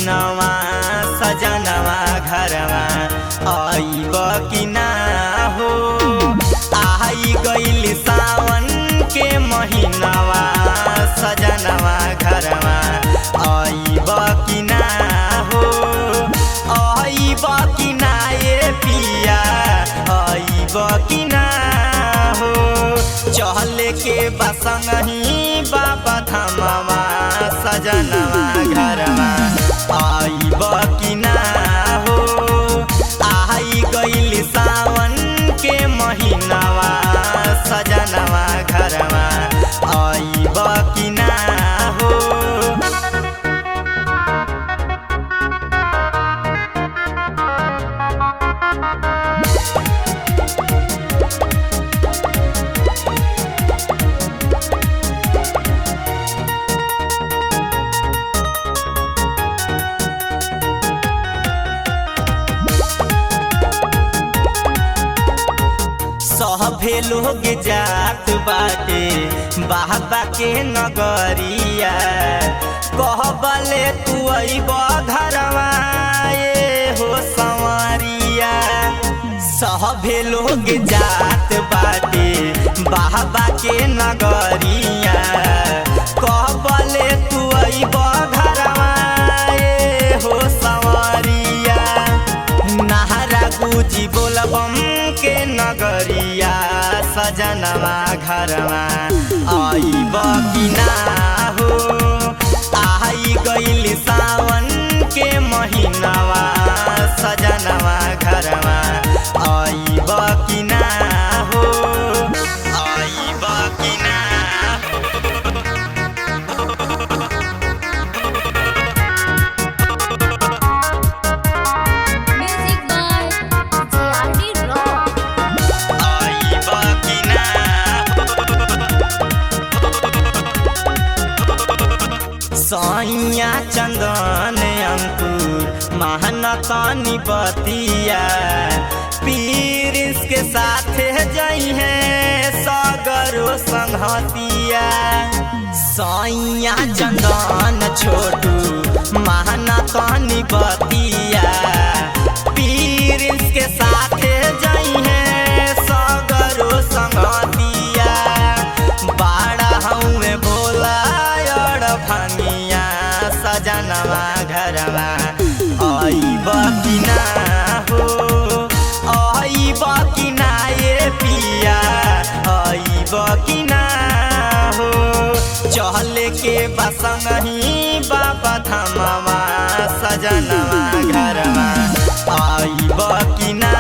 महीनावा सजनवा घरवा आइब कि ना हो। आई गइल सावन के महीनावा सजनवा घरवा आइब कि ना हो। आइब कि ना ये पिया आइब कि ना हो। चल के बसंगही बाबा धामवा सजनवा घरवा आइब कि ना हो। आई गइल सावन के महीनावा सजनवा घरवा आइब कि ना हो। सभे लोग जात बाटे बाबा के नगरिया। कहबले तू अइब घरवा ये हो संवरिया। सभे लोग जात बाटे बाबा के नगरिया। कहबले तू अइब घरवा ये हो संवरिया। नहरा गुजी बोलबम के नगरिया सजनवा घरवा आइब कि ना हो। आई गइल सावन के महीनावा सजनवा घरवा आइब कि ना हो। आइब कि ना सैया चंदन अंकुर महानतानी बतिया। पीर इसके साथ जई है सागरो संगतिया। सैया चंदन छोटू महानतानी बतिया। पीर इसके साथ जई है सागरो संगतिया। बाड़ा हमें भोला भंगिया सजनवा घरवा आइब कि ना हो। आइब कि ना ये पिया आइब कि ना हो। चल के बसंगही बाबा धामवा सजनवा घरवा आइब कि ना।